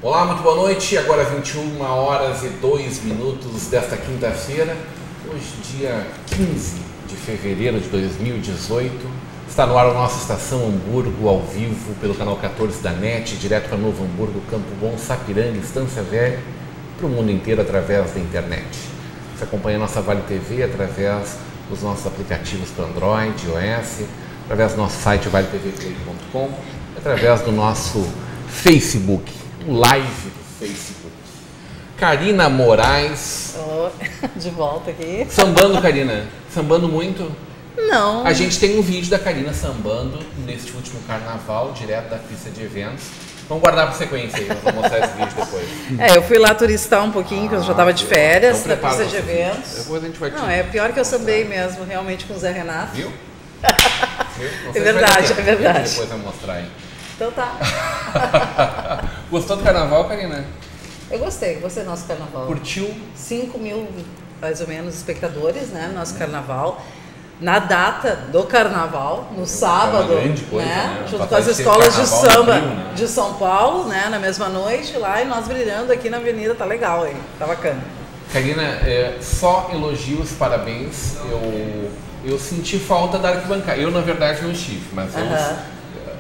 Olá, muito boa noite. Agora 21 horas e 2 minutos desta quinta-feira, hoje dia 15 de fevereiro de 2018. Está no ar a nossa Estação Hamburgo, ao vivo, pelo canal 14 da NET, direto para Novo Hamburgo, Campo Bom, Sapiranga, Estância Velha, para o mundo inteiro através da internet. Você acompanha a nossa Vale TV através dos nossos aplicativos para Android, iOS, através do nosso site valetvplay.com, através do nosso Facebook, live do Facebook. Karina Moraes. Oh, de volta aqui. Sambando, Karina? Sambando muito? Não. A gente tem um vídeo da Karina sambando neste último carnaval, direto da pista de eventos. Vamos guardar para sequência aí, nós vamos mostrar esse vídeo depois. Eu fui lá turistar um pouquinho, que eu já estava de férias, então da pista de eventos. Depois a gente vai Não, é pior que eu sambei mesmo, realmente, com o Zé Renato. Viu? É verdade, é verdade. Depois vai mostrar aí. Então tá. Gostou do carnaval, Karina? Eu gostei do nosso carnaval. Curtiu? 5 mil, mais ou menos, espectadores, né, no nosso carnaval. Na data do carnaval, no sábado, uma grande coisa, né? Junto com as escolas de samba no Rio, né? de São Paulo, né, na mesma noite lá, e nós brilhando aqui na avenida, tá legal aí, tá bacana. Karina, só elogios, parabéns. Eu senti falta da arquibancada. Eu, na verdade, não estive, mas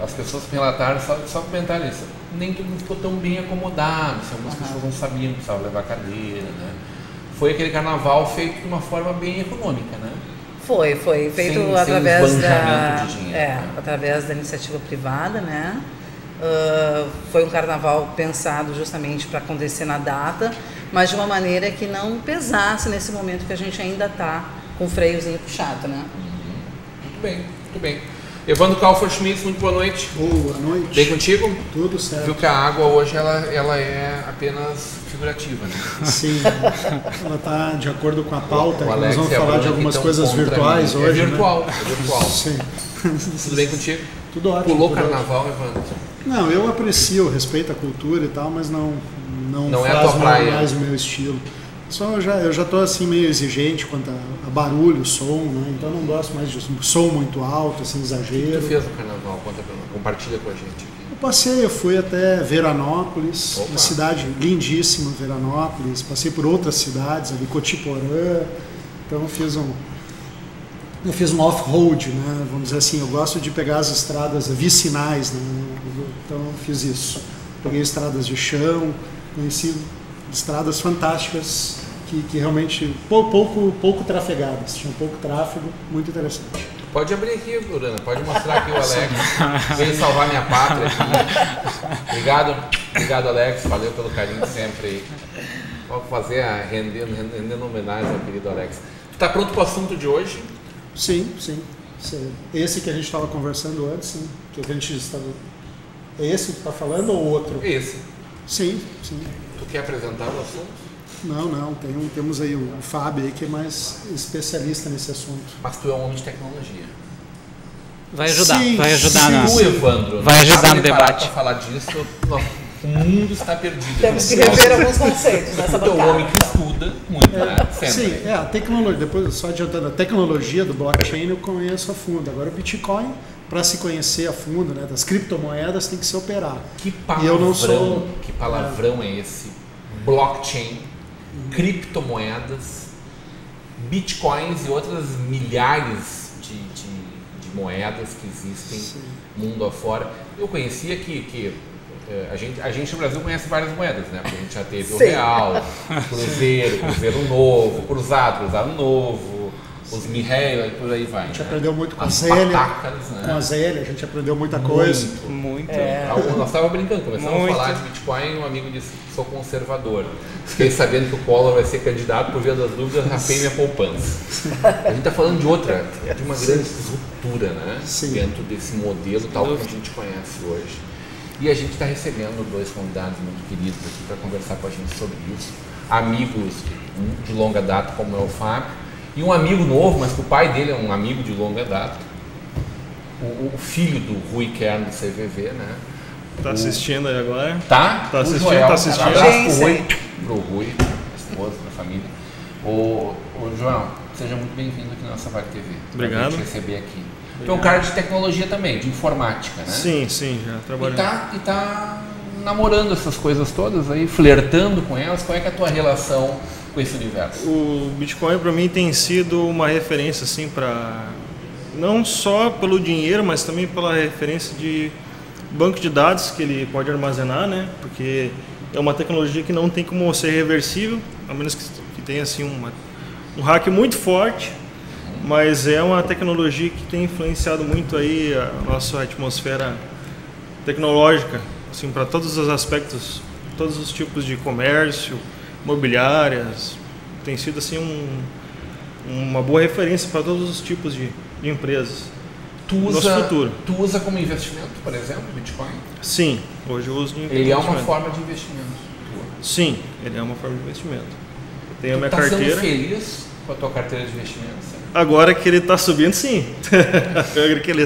as pessoas que relataram só comentaram isso. Nem todo mundo ficou tão bem acomodado, algumas pessoas não sabiam que precisava levar cadeira, né? Foi aquele carnaval feito de uma forma bem econômica, né? Foi feito sem através esbanjamento de dinheiro, né? Através da iniciativa privada, né? Foi um carnaval pensado justamente para acontecer na data, mas de uma maneira que não pesasse nesse momento que a gente ainda está com o freiozinho puxado, né? Muito bem, muito bem. Evandro Kalfort-Schmitz, muito boa noite. Boa noite. Bem contigo? Tudo certo. Viu que a água hoje ela é apenas figurativa, né? Sim, ela está de acordo com a pauta, nós vamos e falar de algumas coisas virtuais hoje. É virtual, né? É virtual. Sim. Tudo bem contigo? Tudo ótimo. Pulou tudo carnaval, Evandro? Não, eu aprecio, respeito a cultura e tal, mas não é a faz tua praia. mais o meu estilo. Eu já estou assim meio exigente quanto a barulho, som, né? Então não gosto mais de som muito alto, assim, exagero. O que tu fez no carnaval? Compartilha com a gente aqui. Eu fui até Veranópolis, Opa. uma cidade lindíssima, Veranópolis. Passei por outras cidades, ali, Cotiporã. Então eu fiz um off-road, né? Vamos dizer assim, eu gosto de pegar as estradas vicinais, né? Então eu fiz isso. Peguei estradas de chão, conheci estradas fantásticas que realmente pouco trafegadas, tinha pouco tráfego, muito interessante. Pode abrir aqui, Urana, pode mostrar aqui o Alex. Veio salvar minha pátria aqui. Obrigado, Alex, valeu pelo carinho sempre aí. Vamos fazer rendendo homenagem ao querido Alex. Tu tá pronto para o assunto de hoje? Sim. Esse que a gente estava conversando antes, sim. Que a gente estava... É esse que tu está falando ou outro? Esse. Sim. Tu quer apresentar o assunto? Não, temos aí o Fábio aí que é mais especialista nesse assunto. Mas tu é um homem de tecnologia. Vai ajudar, Sim, vai ajudar. Se o Evandro vai ajudar no debate. Para falar disso, o mundo está perdido. Temos que rever alguns conceitos nessa Tu é um bancada. homem que estuda muito, né? Sempre. Sim, a tecnologia, depois só adiantando, a tecnologia do blockchain eu conheço a fundo. Agora o Bitcoin, para se conhecer a fundo, né, das criptomoedas, tem que se operar. Que palavrão, E eu não sou, que palavrão é esse? Blockchain, criptomoedas, bitcoins e outras milhares de moedas que existem mundo afora. Eu conhecia que a gente no Brasil conhece várias moedas, né? Porque a gente já teve o real, cruzeiro novo, cruzado novo, os mirréis e por aí vai. a gente né? aprendeu muito com a As Zélia. patacas, né? Com a Zélia, a gente aprendeu muita coisa. Muito. Nós estávamos brincando, começamos a falar de Bitcoin, um amigo disse que sou conservador. Fiquei sabendo que o Collor vai ser candidato, por via das dúvidas, rapei minha poupança. A gente está falando de uma grande ruptura, né? Sim. Dentro desse modelo tal que a gente conhece hoje. E a gente está recebendo 2 convidados muito queridos aqui para conversar com a gente sobre isso. Amigos de longa data, como é o Fábio, e um amigo novo, mas que o pai dele é um amigo de longa data, o filho do Rui Kern do CVV, né? Tá assistindo aí agora? Tá assistindo, Joel, tá assistindo. Um abraço Gente, pro Rui, a esposa, da família. Ô João, seja muito bem-vindo aqui na nossa Vale TV. Obrigado. Pra gente receber aqui. Tu é um cara de tecnologia também, de informática, né? Sim, já trabalhei. E tá namorando essas coisas todas aí, flertando com elas. Qual é que é a tua relação com esse universo? O Bitcoin para mim tem sido uma referência assim para não só pelo dinheiro, mas também pela referência de banco de dados que ele pode armazenar, né? Porque é uma tecnologia que não tem como ser reversível, a menos que tenha assim um hack muito forte, mas é uma tecnologia que tem influenciado muito aí a nossa atmosfera tecnológica, assim, para todos os aspectos, todos os tipos de comércio, imobiliárias, tem sido assim uma boa referência para todos os tipos de empresas. Tu usa como investimento, por exemplo, Bitcoin? Sim, hoje eu uso de investimento. Ele é uma forma de investimento. Sim, ele é uma forma de investimento. Eu tenho a minha carteira. carteira. Tá sendo feliz com a tua carteira de investimentos? Agora que ele está subindo, sim. Agora que ele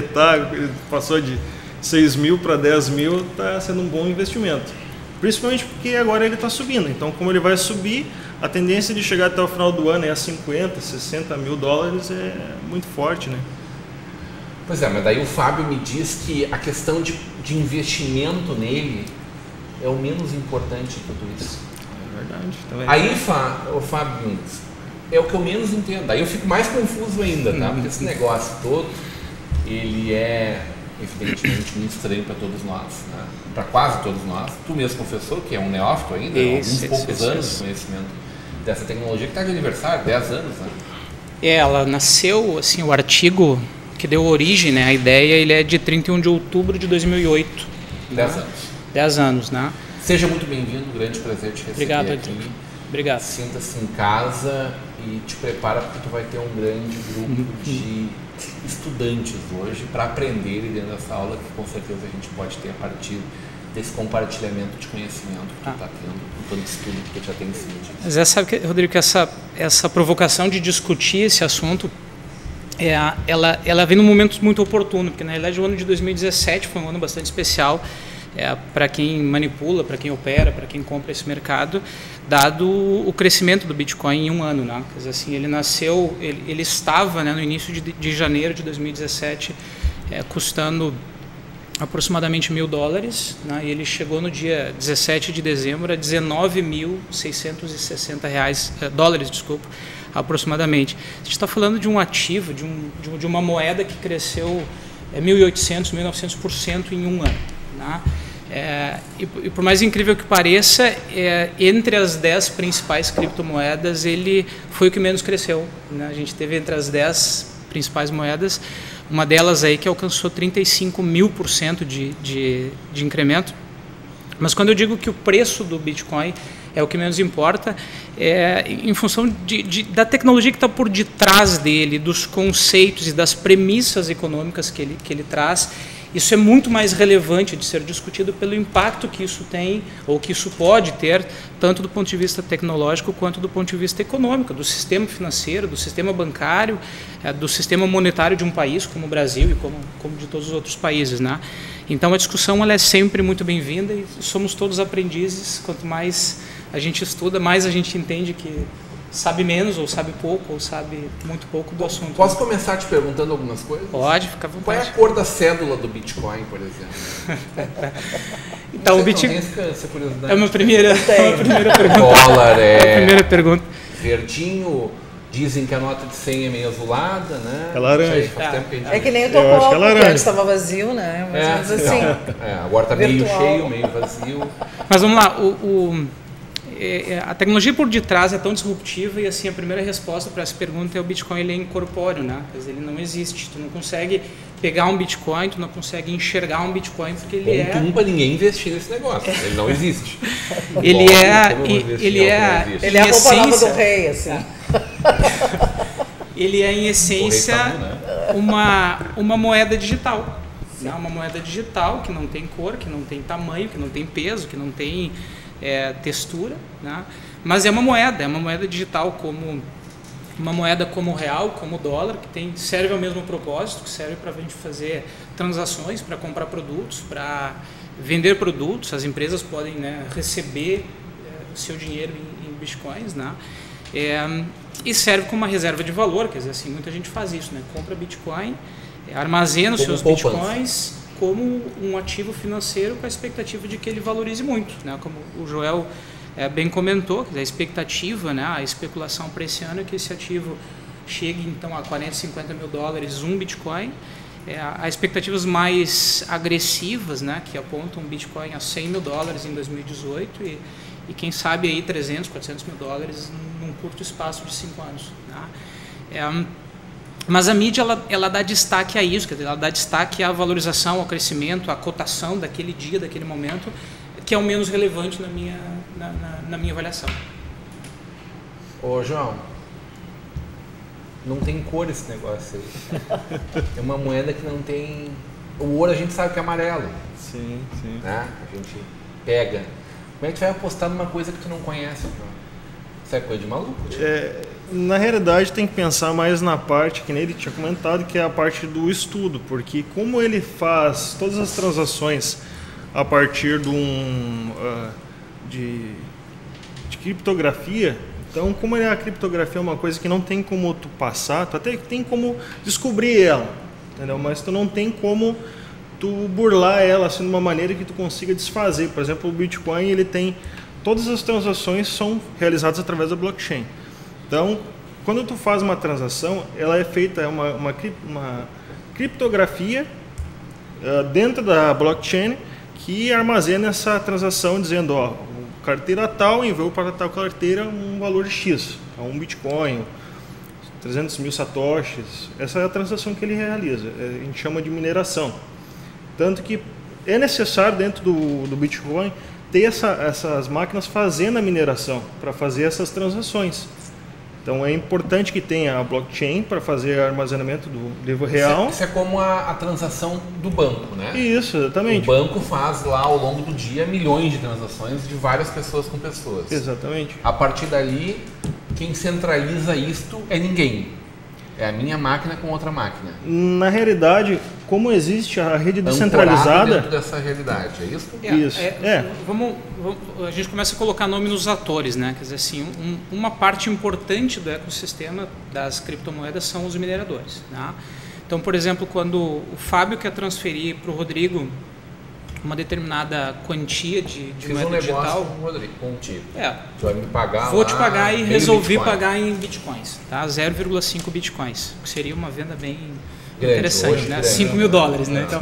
passou de 6 mil para 10 mil, está sendo um bom investimento. Principalmente porque agora ele está subindo. Então, como ele vai subir, a tendência de chegar até o final do ano é a 50, 60 mil dólares é muito forte, né? Pois é, mas daí o Fábio me diz que a questão de investimento nele é o menos importante de tudo isso. É verdade. Também. Aí, Fábio, é o que eu menos entendo. Aí eu fico mais confuso ainda, tá? Porque esse negócio todo, ele é, evidentemente, muito estranho para todos nós, né? Para quase todos nós. Tu mesmo confessou que é um neófito ainda, alguns poucos anos de conhecimento dessa tecnologia que está de aniversário, 10 anos, né? Ela nasceu, assim, o artigo que deu origem, né, a ideia, ele é de 31 de outubro de 2008. 10 anos. 10 anos, né? Seja muito bem-vindo, grande prazer te receber. Obrigado, aqui. Obrigado. Sinta-se em casa e te prepara porque tu vai ter um grande grupo de estudantes hoje para aprenderem dentro dessa aula que com certeza a gente pode ter a partir desse compartilhamento de conhecimento que tu está tendo, com tanto estudo que tu já tem em cima disso. Mas sabe, Rodrigo, que essa provocação de discutir esse assunto, ela vem num momento muito oportuno, porque na realidade o ano de 2017 foi um ano bastante especial para quem manipula, para quem opera, para quem compra esse mercado, dado o crescimento do Bitcoin em um ano, né? Quer dizer, assim, ele nasceu, ele estava, né, no início de janeiro de 2017 custando aproximadamente $1.000, né, e ele chegou no dia 17 de dezembro a 19.660 dólares, desculpa, aproximadamente. A gente está falando de um ativo, de uma moeda que cresceu 1.800%, 1.900% em um ano. Né? E por mais incrível que pareça, entre as 10 principais criptomoedas, ele foi o que menos cresceu. Né? A gente teve entre as 10 principais moedas, uma delas aí que alcançou 35.000% de incremento. Mas quando eu digo que o preço do Bitcoin é o que menos importa, em função da tecnologia que está por detrás dele, dos conceitos e das premissas econômicas que ele traz, isso é muito mais relevante de ser discutido pelo impacto que isso tem, ou que isso pode ter, tanto do ponto de vista tecnológico quanto do ponto de vista econômico, do sistema financeiro, do sistema bancário, do sistema monetário de um país como o Brasil e como de todos os outros países, né? Então a discussão ela é sempre muito bem-vinda e somos todos aprendizes. Quanto mais a gente estuda, mais a gente entende que sabe menos, ou sabe pouco, ou sabe muito pouco do assunto. Posso começar te perguntando algumas coisas? Pode, fica à vontade. Qual é a cor da cédula do Bitcoin, por exemplo? Então, o Bitcoin essa curiosidade. é uma primeira pergunta. Dólar É a primeira pergunta. Verdinho, dizem que a nota de 100 é meio azulada, né? É laranja. Faz tempo que a gente É que nem o Eu teu acho que é copo, que laranja. antes estava vazio, né? Mais ou menos assim. Agora está meio Virtual. cheio, meio vazio. Mas vamos lá, a tecnologia por detrás é tão disruptiva e assim a primeira resposta para essa pergunta é o Bitcoin ele é incorpóreo, né? Quer dizer, ele não existe, tu não consegue pegar um Bitcoin, tu não consegue enxergar um Bitcoin porque ele Ponto para ninguém investir nesse negócio, ele não existe. Ele Bom, é como eu vou investir Ele é a em roupa nova essência, do rei, assim. ele é em essência O rei tá bom, né? uma moeda digital, né? Uma moeda digital que não tem cor, que não tem tamanho, que não tem peso, que não tem textura, né? Mas é uma moeda digital como uma moeda como o real, como o dólar, que serve ao mesmo propósito, que serve para a gente fazer transações, para comprar produtos, para vender produtos. As empresas podem, né, receber o seu dinheiro em bitcoins, né? E serve como uma reserva de valor, quer dizer, assim, muita gente faz isso, né? Compra bitcoin, armazena os seus bitcoins como um ativo financeiro com a expectativa de que ele valorize muito, né? Como o Joel bem comentou, a expectativa, né, a especulação para esse ano é que esse ativo chegue então a 40, 50 mil dólares um Bitcoin. Há expectativas mais agressivas, né, que apontam um Bitcoin a 100 mil dólares em 2018 e quem sabe aí 300, 400 mil dólares num curto espaço de 5 anos. Né? Mas a mídia ela dá destaque a isso, quer dizer, ela dá destaque à valorização, ao crescimento, à cotação daquele dia, daquele momento, que é o menos relevante na minha avaliação. Ô João, não tem cor esse negócio aí. É uma moeda que não tem... O ouro a gente sabe que é amarelo. Sim, sim. Né? A gente pega. Como é que tu vai apostar numa coisa que tu não conhece, João? Isso é coisa de maluco. Tipo. Na realidade tem que pensar mais na parte, que nem ele tinha comentado, que é a parte do estudo, porque como ele faz todas as transações a partir de criptografia, então como a criptografia é uma coisa que não tem como tu passar, tu até tem como descobrir ela, entendeu? Mas tu não tem como tu burlar ela assim, de uma maneira que tu consiga desfazer. Por exemplo, o Bitcoin, ele tem todas as transações são realizadas através da blockchain. Então, quando tu faz uma transação, ela é feita uma criptografia dentro da blockchain que armazena essa transação dizendo, ó, carteira tal enviou para tal carteira um valor de X, um Bitcoin, 300 mil satoshis. Essa é a transação que ele realiza, a gente chama de mineração. Tanto que é necessário dentro do Bitcoin ter essas máquinas fazendo a mineração para fazer essas transações. Então é importante que tenha a blockchain para fazer armazenamento do livro real. Isso é como a transação do banco, né? Isso, exatamente. O banco faz lá ao longo do dia milhões de transações de várias pessoas com pessoas. Exatamente. A partir dali, quem centraliza isto é ninguém. É a minha máquina com outra máquina. Na realidade, como existe a rede descentralizada... dentro dessa realidade, é isso? Isso. A gente começa a colocar nome nos atores, né? Quer dizer assim, uma parte importante do ecossistema das criptomoedas são os mineradores. Né? Então, por exemplo, quando o Fábio quer transferir para o Rodrigo uma determinada quantia de moeda digital. Com o Rodrigo, contigo. Tu vai me pagar. Vou te pagar e resolvi Bitcoin. pagar em bitcoins, tá? 0,5 bitcoins, que seria uma venda bem grande, interessante, né? Grande, 5 mil dólares, né? Então,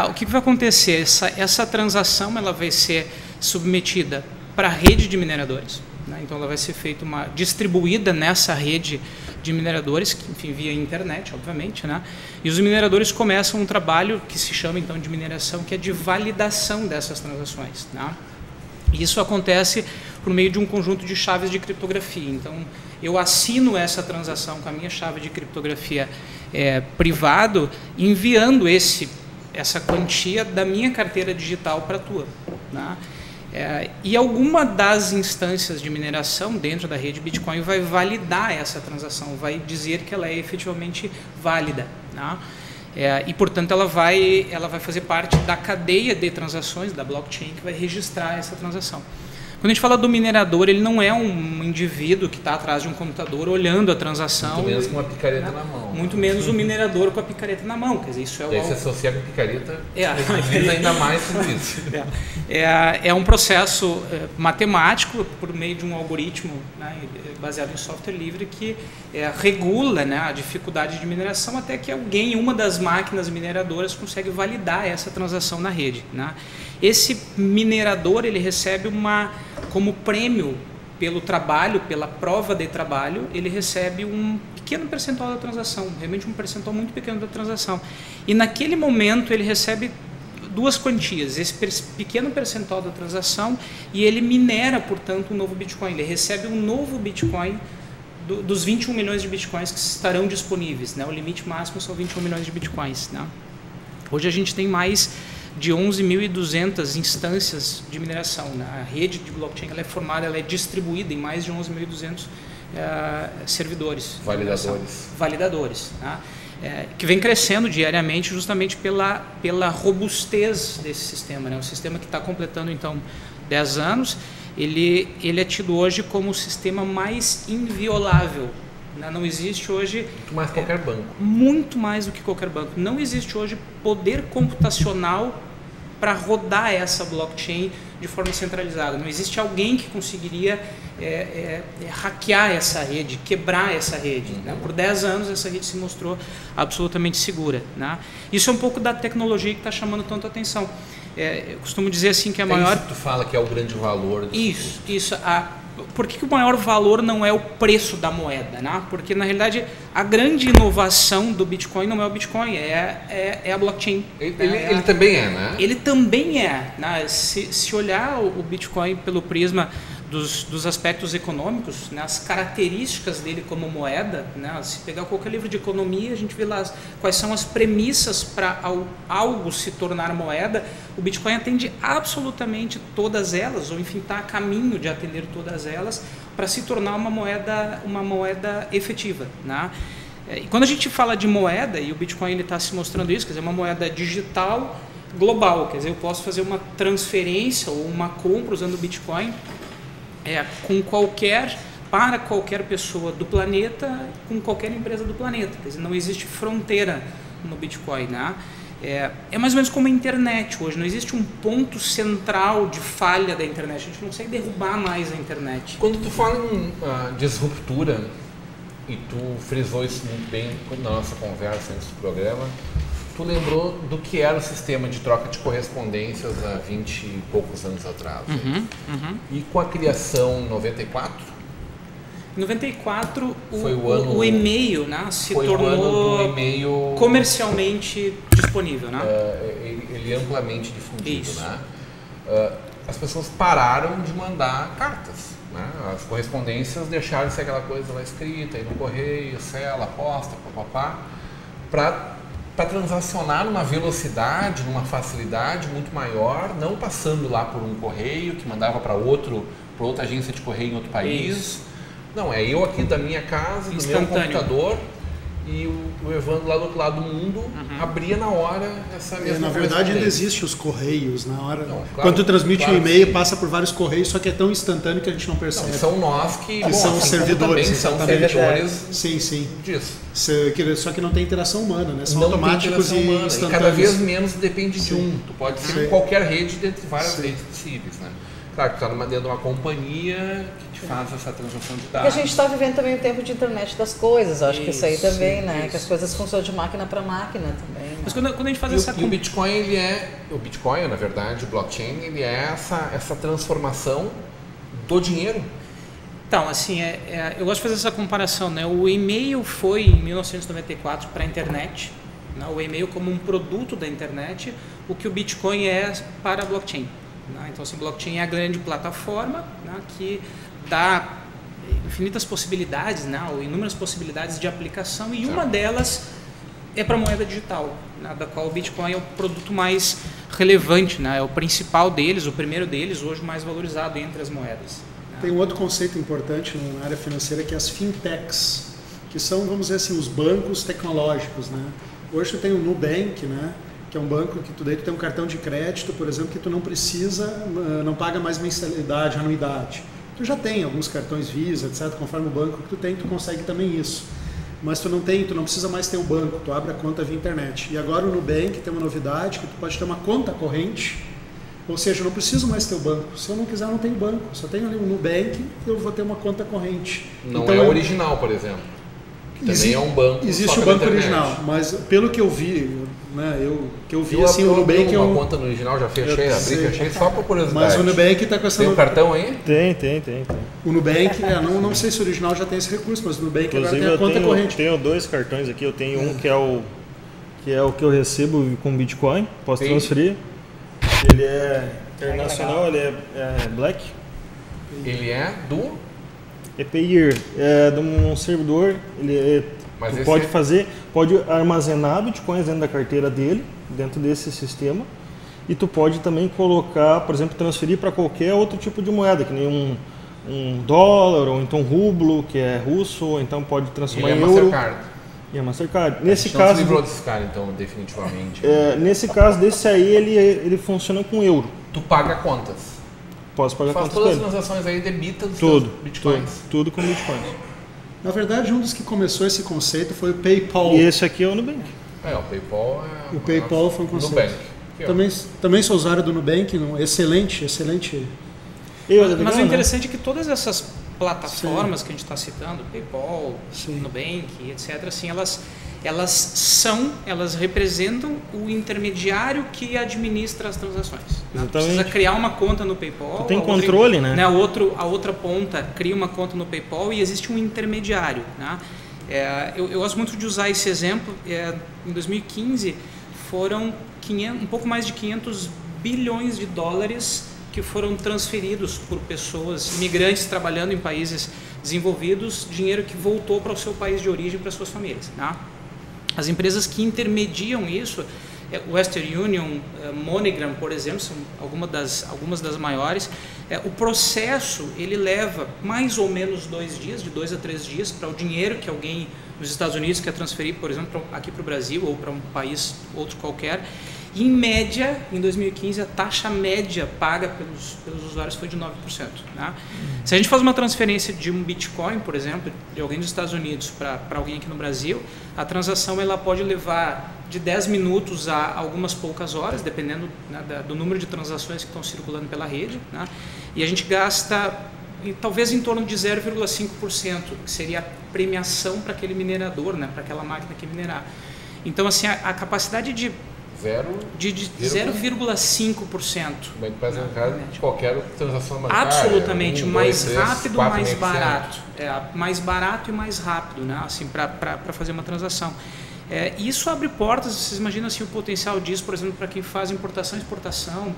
o que vai acontecer? Essa transação ela vai ser submetida para a rede de mineradores, né? Então ela vai ser feita distribuída nessa rede de mineradores, que, enfim, via internet, obviamente, né? E os mineradores começam um trabalho que se chama então de mineração, que é de validação dessas transações, né? E isso acontece por meio de um conjunto de chaves de criptografia. Então, eu assino essa transação com a minha chave de criptografia privado, enviando essa quantia da minha carteira digital para a tua, né? E alguma das instâncias de mineração dentro da rede Bitcoin vai validar essa transação, vai dizer que ela é efetivamente válida, né? E portanto ela vai fazer parte da cadeia de transações da blockchain que vai registrar essa transação. Quando a gente fala do minerador, ele não é um indivíduo que está atrás de um computador olhando a transação. Muito menos com uma picareta na mão. Muito menos o minerador com a picareta na mão. Quer dizer, isso Daí se associa com a picareta, ainda mais tudo isso. É um processo matemático por meio de um algoritmo, né, baseado em software livre que regula, né, a dificuldade de mineração até que uma das máquinas mineradoras consegue validar essa transação na rede, né? Esse minerador ele recebe como prêmio pelo trabalho, pela prova de trabalho, ele recebe um pequeno percentual da transação, realmente um percentual muito pequeno da transação. E naquele momento ele recebe duas quantias, esse pequeno percentual da transação, e ele minera, portanto, um novo Bitcoin. Ele recebe um novo Bitcoin dos 21 milhões de Bitcoins que estarão disponíveis, né? O limite máximo são 21 milhões de Bitcoins, né? Hoje a gente tem mais de 11.200 instâncias de mineração, né? A rede de blockchain ela é formada, ela é distribuída em mais de 11.200 servidores. Validadores. Tá? Que vem crescendo diariamente justamente pela robustez desse sistema, né? O sistema que está completando, então, 10 anos, ele é tido hoje como o sistema mais inviolável. Né? Não existe hoje... Muito mais que qualquer banco. Muito mais do que qualquer banco. Não existe hoje poder computacional para rodar essa blockchain de forma centralizada. Não existe alguém que conseguiria hackear essa rede, quebrar essa rede. Né? Por 10 anos essa rede se mostrou absolutamente segura. Né? Isso é um pouco da tecnologia que está chamando tanto a atenção. Eu costumo dizer assim que a maior... Isso que tu fala que é o grande valor. Isso. Por que o maior valor não é o preço da moeda? Né? Porque, na realidade, a grande inovação do Bitcoin não é o Bitcoin, é a blockchain. Ele também é, né? Ele também é. Né? Se olhar o Bitcoin pelo prisma dos aspectos econômicos, né? As características dele como moeda, né? Se pegar qualquer livro de economia, a gente vê lá quais são as premissas para algo se tornar moeda. O Bitcoin atende absolutamente todas elas, ou enfim, está a caminho de atender todas elas para se tornar uma moeda efetiva. Né? E quando a gente fala de moeda, e o Bitcoin está se mostrando isso, quer dizer, uma moeda digital global, quer dizer, eu posso fazer uma transferência ou uma compra usando o Bitcoin para qualquer pessoa do planeta, com qualquer empresa do planeta. Quer dizer, não existe fronteira no Bitcoin. Né? É mais ou menos como a internet hoje, não existe um ponto central de falha da internet, a gente não consegue derrubar mais a internet. Quando tu fala em disruptura, e tu frisou isso muito bem na nossa conversa antes do programa, tu lembrou do que era o sistema de troca de correspondências há 20 e poucos anos atrás. E com a criação em 94? Em 94, o e-mail, né, se tornou e-mail, comercialmente disponível. Né? Ele é amplamente difundido. Né? As pessoas pararam de mandar cartas. Né? As correspondências deixaram de ser aquela coisa lá escrita, aí no correio, sela, posta, papapá, para transacionar numa velocidade, numa facilidade muito maior, não passando lá por um correio que mandava para outra agência de correio em outro país. Isso. Não, é eu aqui da minha casa, do meu computador, e o Evandro lá do outro lado do mundo abria na hora essa mesma Na verdade ainda existem os correios na hora. Não, claro, quando tu transmite um e-mail, passa por vários correios, só que é tão instantâneo que a gente não percebe. Não, são nós que são os servidores, são servidores sim. disso. Só que não tem interação humana, né? São não automáticos e instantâneos. E cada vez menos depende de um. Tu pode ser em qualquer rede dentre várias redes possíveis, né? Claro que tu está dentro de uma companhia que te faz essa transação de dados. E a gente está vivendo também o tempo de internet das coisas, acho que isso aí também, né? Que as coisas funcionam de máquina para máquina também. Né? Mas quando a gente faz essa... E o Bitcoin, o Bitcoin, na verdade, o blockchain, ele é essa transformação do dinheiro. Então, assim, eu gosto de fazer essa comparação, né? O e-mail foi, em 1994, para a internet, né? O e-mail como um produto da internet, o que o Bitcoin é para a blockchain. Né? Então, assim, blockchain é a grande plataforma, né, que dá infinitas possibilidades, né, ou inúmeras possibilidades de aplicação, e uma delas é para a moeda digital, né, da qual o Bitcoin é o produto mais relevante, né, é o principal deles, o primeiro deles, hoje mais valorizado entre as moedas. Né? Tem um outro conceito importante na área financeira que é as fintechs, que são, vamos dizer assim, os bancos tecnológicos. Né? Hoje tu tem o Nubank, né? Que é um banco que tu tem um cartão de crédito, por exemplo, que tu não precisa, não paga mais mensalidade, anuidade. Tu já tem alguns cartões Visa, etc. Conforme o banco que tu tem, tu consegue também isso. Mas tu não precisa mais ter o banco, tu abre a conta via internet. E agora o Nubank tem uma novidade, que tu pode ter uma conta corrente, ou seja, eu não preciso mais ter o banco. Se eu não quiser, eu não tenho banco. Só tenho ali um Nubank, eu vou ter uma conta corrente. Não então, é original, por exemplo. Também é um banco. Existe o banco original, mas pelo que eu vi, né, assim, o Nubank é uma conta no original, já fechei, fechei só por curiosidade. Mas o Nubank está com essa... Tem um cartão aí? Tem. O Nubank, não sei se o original já tem esse recurso, mas o Nubank inclusive, agora tem a conta corrente. Eu tenho 2 cartões aqui, eu tenho um que é o que eu recebo com Bitcoin, posso transferir. Ele é internacional, ele é Black. Ele é do... É Payeer, é de um servidor, pode armazenar bitcoins dentro da carteira dele, dentro desse sistema, e tu pode também colocar, por exemplo, transferir para qualquer outro tipo de moeda, que nem um dólar, ou então rublo, que é russo, ou então pode transformar em euro. Mastercard. E a Mastercard. Nesse caso, não se livrou desse cara, então, definitivamente. Nesse caso, desse aí, ele funciona com euro. Tu paga contas. Posso pagar contas. Faz todas as transações aí, debita dos teus bitcoins. Tudo com bitcoins. Na verdade, um dos que começou esse conceito foi o PayPal. E esse aqui é o Nubank. O PayPal O PayPal foi um conceito. Nubank. Também sou usuário do Nubank, excelente. Mas o interessante é que todas essas plataformas que a gente está citando, PayPal, Nubank, etc., assim, elas representam o intermediário que administra as transações. Né? Precisa criar uma conta no PayPal. Tu tem controle, né? A outra ponta cria uma conta no PayPal e existe um intermediário. Né? Eu gosto muito de usar esse exemplo. Em 2015 foram um pouco mais de 500 bilhões de dólares que foram transferidos por pessoas, imigrantes trabalhando em países desenvolvidos, dinheiro que voltou para o seu país de origem, para suas famílias. Né? As empresas que intermediam isso, Western Union, MoneyGram, por exemplo, são algumas das maiores. O processo ele leva mais ou menos 2 dias, de 2 a 3 dias, para o dinheiro que alguém nos Estados Unidos quer transferir, por exemplo, aqui para o Brasil ou para um país outro qualquer. Em média, em 2015, a taxa média paga pelos usuários foi de 9%. Né? Se a gente faz uma transferência de um Bitcoin, por exemplo, de alguém dos Estados Unidos para alguém aqui no Brasil, a transação ela pode levar de 10 minutos a algumas poucas horas, dependendo, né, do número de transações que estão circulando pela rede. Né? E a gente gasta talvez em torno de 0,5%, que seria a premiação para aquele minerador, né, para aquela máquina que minerar. Então, assim, a capacidade de 0,5%. Qualquer transação bancária. Absolutamente, mais rápido, mais barato. Mais barato e mais rápido, né? Assim, para fazer uma transação. Isso abre portas, vocês imaginam assim, o potencial disso, por exemplo, para quem faz importação e exportação,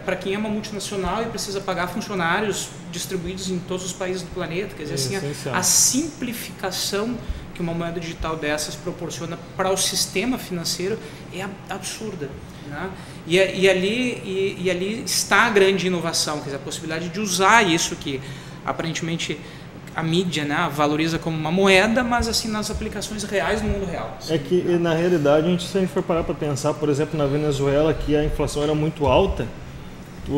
para quem é uma multinacional e precisa pagar funcionários distribuídos em todos os países do planeta. Quer dizer, assim, a simplificação que uma moeda digital dessas proporciona para o sistema financeiro é absurda. Né? E ali está a grande inovação, quer dizer, a possibilidade de usar isso que aparentemente a mídia, né, valoriza como uma moeda, mas assim nas aplicações reais no mundo real. É que na realidade, se a gente for parar para pensar, por exemplo, na Venezuela, que a inflação era muito alta,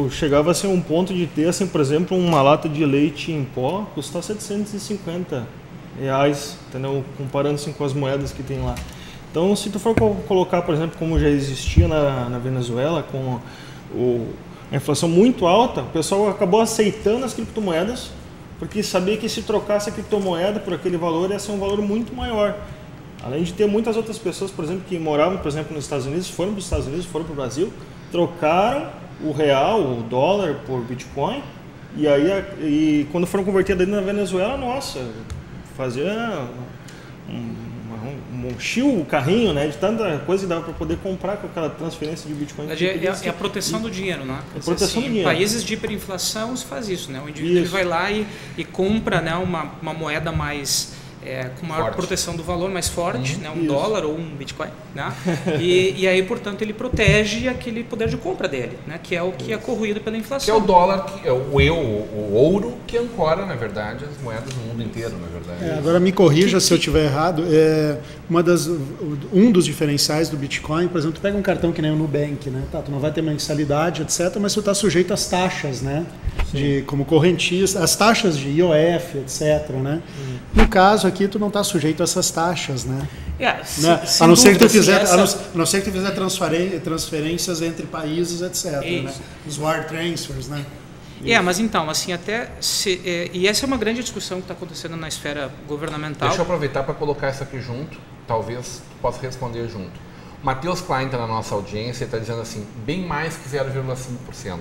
chegava a ser um ponto de ter, assim, por exemplo, uma lata de leite em pó custar R$750, entendeu? Comparando-se com as moedas que tem lá. Então, se tu for colocar, por exemplo, como já existia na Venezuela, com a inflação muito alta, o pessoal acabou aceitando as criptomoedas, porque sabia que se trocasse a criptomoeda por aquele valor, ia ser um valor muito maior. Além de ter muitas outras pessoas, por exemplo, que moravam, por exemplo, nos Estados Unidos, foram para os Estados Unidos, foram para o Brasil, trocaram o real, o dólar por Bitcoin, e quando foram convertidos ali na Venezuela, nossa, fazia o carrinho, né, de tanta coisa que dava para poder comprar com aquela transferência de Bitcoin. É a proteção do dinheiro, né? Proteção do dinheiro. Em países de hiperinflação se faz isso, né? O indivíduo ele vai lá e compra, né, uma moeda mais com maior proteção do valor, mais forte, né, um dólar ou um Bitcoin, né? E aí, portanto, ele protege aquele poder de compra dele, né, que é o que é corroído pela inflação. Que é o dólar, que é o ouro que ancora, na verdade, as moedas do mundo inteiro, na verdade. Agora me corrija se eu estiver errado. Um dos diferenciais do Bitcoin, por exemplo, tu pega um cartão que nem o Nubank, né? Tu não vai ter mensalidade, etc., mas tu está sujeito às taxas, né? Como correntista, as taxas de IOF, etc., né? No caso aqui, tu não está sujeito a essas taxas, né? A não ser que tu fizer transferências entre países, etc., né? Os wire transfers, né? Mas então, assim, e essa é uma grande discussão que está acontecendo na esfera governamental. Deixa eu aproveitar para colocar isso aqui junto, talvez tu possa responder junto. O Matheus Klein está na nossa audiência e está dizendo assim, bem mais que 0,5%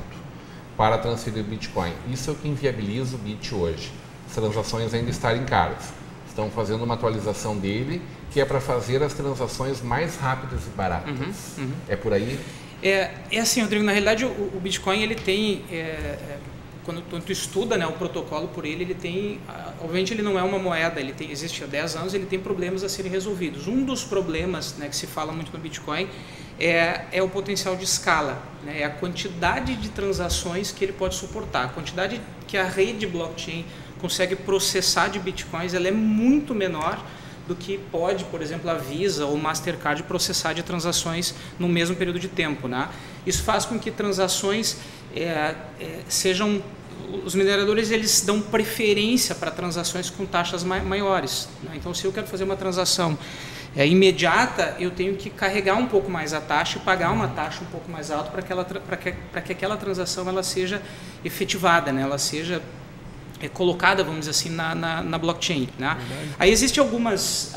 para transferir Bitcoin. Isso é o que inviabiliza o Bit hoje. As transações ainda estarem caras. Estão fazendo uma atualização dele, que é para fazer as transações mais rápidas e baratas. É por aí? É assim, Rodrigo, na realidade o Bitcoin ele tem, quando tu estuda, né, o protocolo por ele tem, obviamente ele não é uma moeda, existe há 10 anos, ele tem problemas a serem resolvidos. Um dos problemas, né, que se fala muito no Bitcoin é o potencial de escala, né? É a quantidade de transações que ele pode suportar, a quantidade que a rede blockchain consegue processar de bitcoins, ela é muito menor do que pode, por exemplo, a Visa ou Mastercard processar de transações no mesmo período de tempo, né? Isso faz com que transações sejam... Os mineradores, eles dão preferência para transações com taxas maiores, né? Então, se eu quero fazer uma transação imediata, eu tenho que carregar um pouco mais a taxa e pagar uma taxa um pouco mais alta para que aquela transação ela seja efetivada, né? Ela seja colocada, vamos dizer assim, na blockchain, né? Aí existem algumas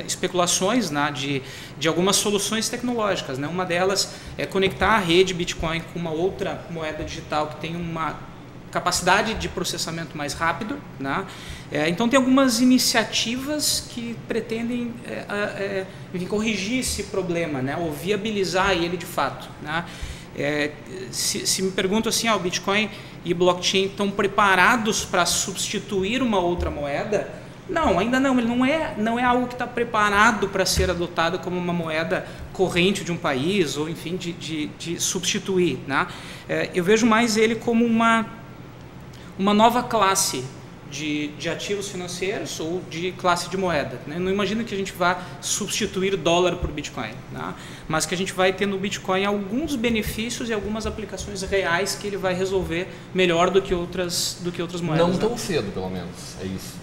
especulações, né, de algumas soluções tecnológicas, né? Uma delas é conectar a rede Bitcoin com uma outra moeda digital que tem uma capacidade de processamento mais rápido, né? Então tem algumas iniciativas que pretendem corrigir esse problema, né? Ou viabilizar ele de fato, né? Se me pergunto assim, o Bitcoin e blockchain estão preparados para substituir uma outra moeda? Não, ainda não. Ele não é algo que está preparado para ser adotado como uma moeda corrente de um país ou, enfim, de substituir, né? Eu vejo mais ele como uma nova classe de ativos financeiros ou de classe de moeda, né? Não imagino que a gente vá substituir dólar por Bitcoin, né? Mas que a gente vai ter no Bitcoin alguns benefícios e algumas aplicações reais que ele vai resolver melhor do que outras moedas. Não tão cedo, pelo menos, é isso.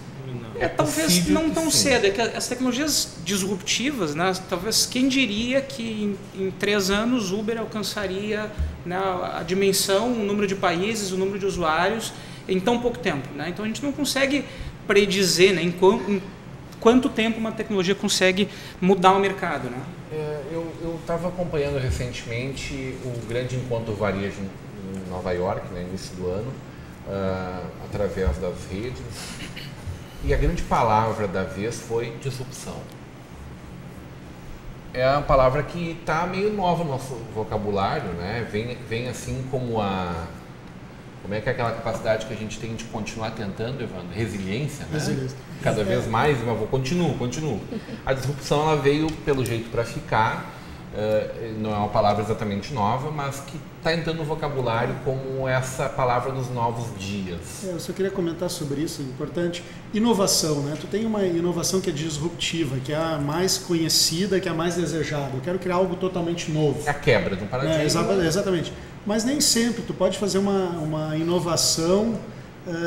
Talvez não tão cedo, é que as tecnologias disruptivas, né, talvez quem diria que em 3 anos o Uber alcançaria, né, a dimensão, o número de países, o número de usuários em tão pouco tempo, né? Então a gente não consegue predizer, né, em quanto tempo uma tecnologia consegue mudar o mercado, né? Eu estava acompanhando recentemente o grande encontro varejo em Nova York, né, início do ano, através das redes, e a grande palavra da vez foi disrupção. É uma palavra que está meio nova no nosso vocabulário, né? Vem assim como como é que é aquela capacidade que a gente tem de continuar tentando, Evandro? Resiliência, né? Resiliência. Cada vez mais, mas continuo. A disrupção, ela veio pelo jeito para ficar, não é uma palavra exatamente nova, mas que está entrando no vocabulário como essa palavra dos novos dias. Eu só queria comentar sobre isso, é importante. Inovação, né? Tu tem uma inovação que é disruptiva, que é a mais conhecida, que é a mais desejada. Eu quero criar algo totalmente novo. É a quebra de um paradigma. Exatamente. Mas nem sempre tu pode fazer uma inovação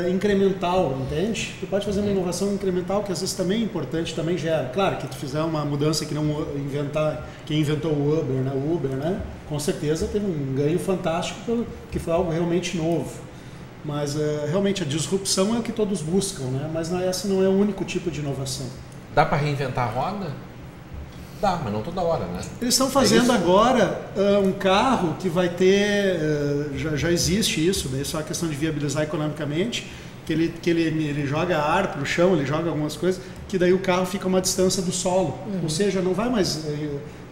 incremental, entende? Tu pode fazer uma inovação incremental que às vezes também é importante, também gera. Claro que tu fizer uma mudança que não quem inventou o Uber, né? Com certeza teve um ganho fantástico que foi algo realmente novo. Mas realmente a disrupção é o que todos buscam, né? Mas essa não é o único tipo de inovação. Dá para reinventar a roda? Dá, mas não toda hora, né? Eles estão fazendo agora um carro que vai ter, já existe isso, daí é só a questão de viabilizar economicamente, que ele joga ar para o chão, ele joga algumas coisas, que daí o carro fica a uma distância do solo. Ou seja, não vai mais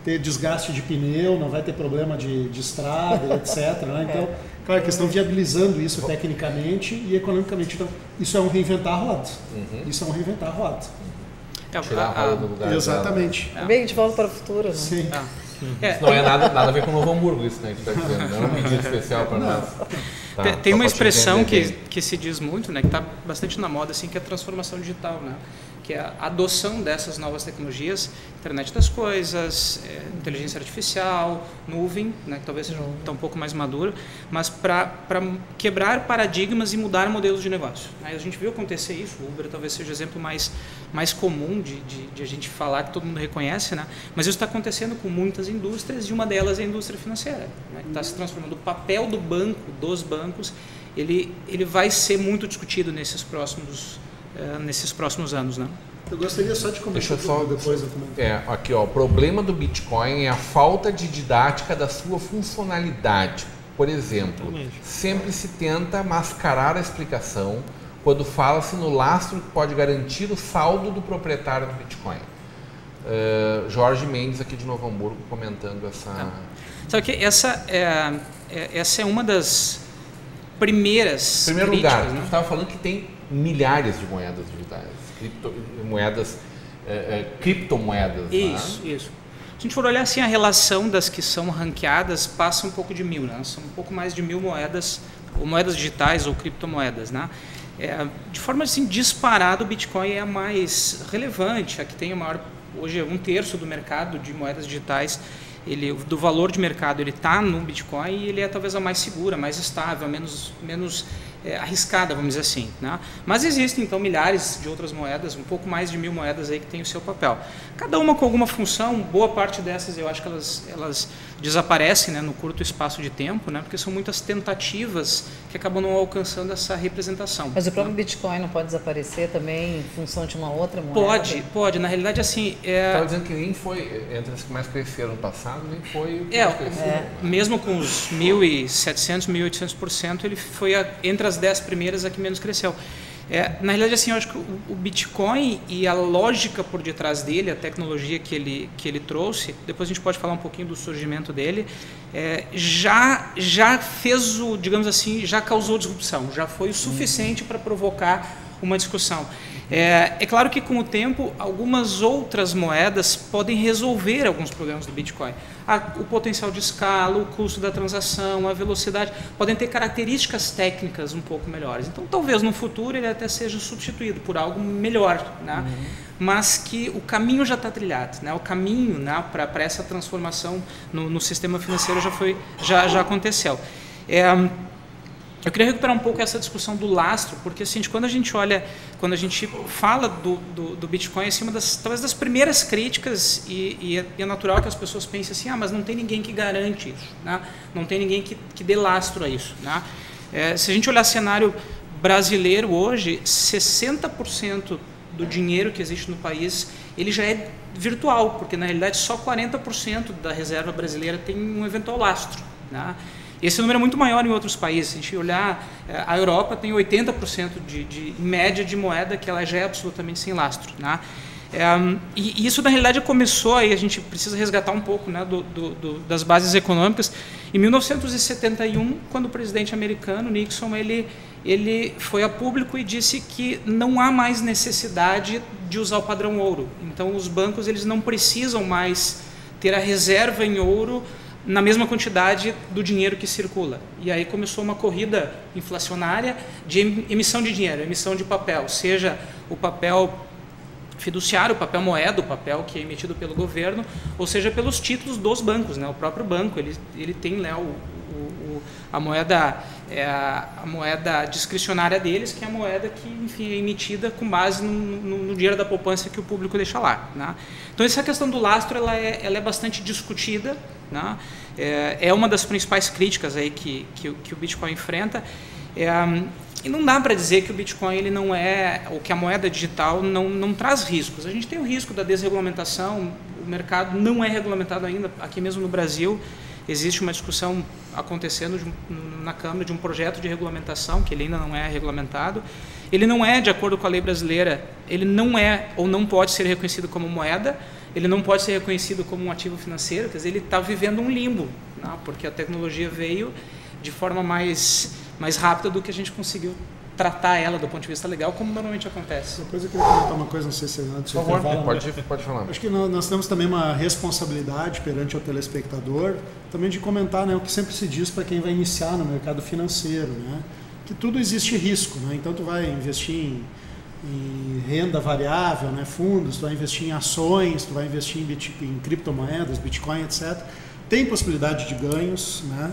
ter desgaste de pneu, não vai ter problema de estrada, etc. Né? Então, claro que estão viabilizando isso tecnicamente e economicamente. Então, isso é um reinventar a roda. Isso é um reinventar a roda. Tirar a roda do lugar. Exatamente. Bem, de volta para o futuro, né? Sim. Isso não é nada a ver com o Novo Hamburgo, isso, né, que está dizendo. Não é um pedido especial para nós. Tem uma expressão que se diz muito, né, que está bastante na moda, assim, que é a transformação digital, né? Que é a adoção dessas novas tecnologias, internet das coisas, inteligência artificial, nuvem, né, que talvez seja um pouco mais maduro, mas para quebrar paradigmas e mudar modelos de negócio. Aí a gente viu acontecer isso, o Uber talvez seja o exemplo mais comum de a gente falar, que todo mundo reconhece, né? Mas isso está acontecendo com muitas indústrias e uma delas é a indústria financeira, né? Está se transformando. O papel dos bancos, ele vai ser muito discutido nesses próximos anos, né? Eu gostaria só de comentar depois. Aqui, ó, o problema do Bitcoin é a falta de didática da sua funcionalidade. Por exemplo, sempre se tenta mascarar a explicação quando fala-se no lastro que pode garantir o saldo do proprietário do Bitcoin. Jorge Mendes, aqui de Novo Hamburgo, comentando essa... Sabe que essa é uma das primeiras Em primeiro críticas, lugar, né? a gente estava falando que tem milhares de moedas digitais, criptomoedas. Isso. a gente for olhar assim, a relação das que são ranqueadas passa um pouco de 1000, né? São um pouco mais de 1000 moedas, ou moedas digitais ou criptomoedas, né? De forma assim, disparada, o Bitcoin é a mais relevante, a que tem a maior, hoje é 1/3 do mercado de moedas digitais, do valor de mercado, ele está no Bitcoin e ele é talvez a mais segura, mais estável, menos arriscada, vamos dizer assim, né? Mas existem então milhares de outras moedas, um pouco mais de 1000 moedas aí que tem o seu papel. Cada uma com alguma função, boa parte dessas eu acho que elas desaparecem, né, no curto espaço de tempo, né, porque são muitas tentativas que acabam não alcançando essa representação. Mas o próprio Bitcoin não pode desaparecer também em função de uma outra moeda? Pode. Na realidade, assim... Estava dizendo que nem foi, entre as que mais cresceram no passado, nem foi o que mais cresceu. Mesmo com os 1.700%, 1.800%, ele foi entre as 10 primeiras a que menos cresceu. Na realidade, assim, eu acho que o Bitcoin e a lógica por detrás dele, a tecnologia que ele trouxe, depois a gente pode falar um pouquinho do surgimento dele, já fez digamos assim, já causou disrupção, já foi o suficiente para provocar uma discussão. É claro que com o tempo algumas outras moedas podem resolver alguns problemas do Bitcoin. O potencial de escala, o custo da transação, a velocidade, podem ter características técnicas um pouco melhores. Então talvez no futuro ele até seja substituído por algo melhor, né? Mas que o caminho já está trilhado, né? O caminho, né, para essa transformação no sistema financeiro já aconteceu. Eu queria recuperar um pouco essa discussão do lastro, porque assim, quando a gente fala do Bitcoin, assim, talvez das primeiras críticas, e é natural que as pessoas pensem assim, mas não tem ninguém que garante isso, né? Não tem ninguém que dê lastro a isso, né? Se a gente olhar cenário brasileiro hoje, 60% do dinheiro que existe no país, ele já é virtual, porque na realidade só 40% da reserva brasileira tem um eventual lastro, né? Esse número é muito maior em outros países. Se a gente olhar, a Europa tem 80% de média de moeda que ela já é absolutamente sem lastro, né? E isso na realidade começou, aí a gente precisa resgatar um pouco, né, das bases econômicas. Em 1971, quando o presidente americano Nixon ele foi a público e disse que não há mais necessidade de usar o padrão ouro. Então os bancos eles não precisam mais ter a reserva em ouro na mesma quantidade do dinheiro que circula. E aí começou uma corrida inflacionária de emissão de dinheiro, emissão de papel, seja o papel fiduciário, o papel moeda, o papel que é emitido pelo governo, ou seja, pelos títulos dos bancos, né? O próprio banco, ele tem, né, a moeda discricionária deles, que é a moeda que, enfim, é emitida com base no dinheiro da poupança que o público deixa lá, né? Então essa questão do lastro ela é bastante discutida, né? É uma das principais críticas aí que o Bitcoin enfrenta. E não dá para dizer que o Bitcoin ele não ou que a moeda digital não traz riscos. A gente tem o risco da desregulamentação, o mercado não é regulamentado ainda. Aqui mesmo no Brasil existe uma discussão acontecendo na Câmara de um projeto de regulamentação, que ele ainda não é regulamentado. Ele não é, de acordo com a lei brasileira, ele não é ou não pode ser reconhecido como moeda, ele não pode ser reconhecido como um ativo financeiro, quer dizer, ele está vivendo um limbo, né? Porque a tecnologia veio de forma mais rápida do que a gente conseguiu tratar ela do ponto de vista legal, como normalmente acontece. Depois eu queria comentar uma coisa, não sei se antes por favor, pode falar. Acho que nós temos também uma responsabilidade perante o telespectador, também de comentar, né, o que sempre se diz para quem vai iniciar no mercado financeiro, né, que tudo existe risco, né, então tu vai investir em renda variável, né, fundos, tu vai investir em ações, tu vai investir em criptomoedas, Bitcoin, etc. Tem possibilidade de ganhos, né?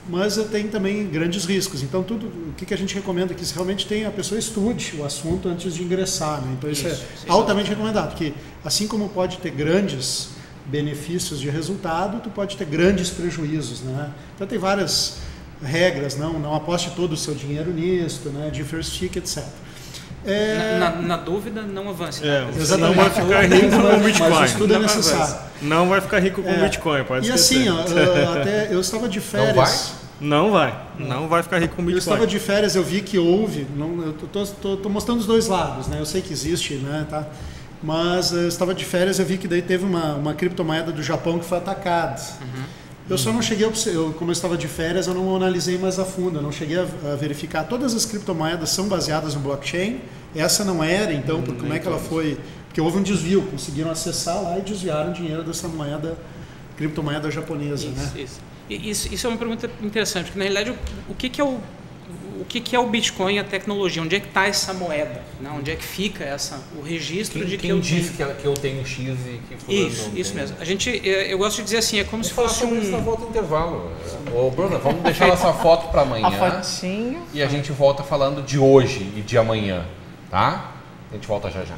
Mas tem também grandes riscos. Então, o que a gente recomenda é que realmente a pessoa estude o assunto antes de ingressar, né? Então, isso é altamente recomendado, porque assim como pode ter grandes benefícios de resultado, tu pode ter grandes prejuízos, né? Então, tem várias regras, não aposte todo o seu dinheiro nisso, né? Diversifique, etc. Na dúvida, não avance. Você não vai ficar rico com o Bitcoin. Mas o estudo é necessário. Não vai ficar rico com o Bitcoin, pode esquecer. E assim, até eu estava de férias. Não vai ficar rico com o Bitcoin. Eu estava de férias, eu vi que houve. Eu estou mostrando os dois lados, né? Eu sei que existe, né? Tá? Mas eu estava de férias, eu vi que daí teve uma criptomoeda do Japão que foi atacada. Eu só não cheguei como eu estava de férias, eu não analisei mais a fundo, eu não cheguei a verificar. Todas as criptomoedas são baseadas no blockchain, essa não era, então, como é que ela foi... Porque houve um desvio, conseguiram acessar lá e desviaram dinheiro dessa moeda criptomoeda japonesa, Isso, né? Isso é uma pergunta interessante, porque na realidade o que é o Bitcoin, a tecnologia? Onde é que está essa moeda? Né? Onde é que fica o registro de que eu disse tenho... que eu tenho X e que fulano não Isso tem? mesmo. Eu gosto de dizer assim, é como se fosse sobre isso na volta do intervalo. Ô, Bruna, vamos deixar essa foto para amanhã. A fotinho. E a gente volta falando de hoje e de amanhã, tá? A gente volta já já.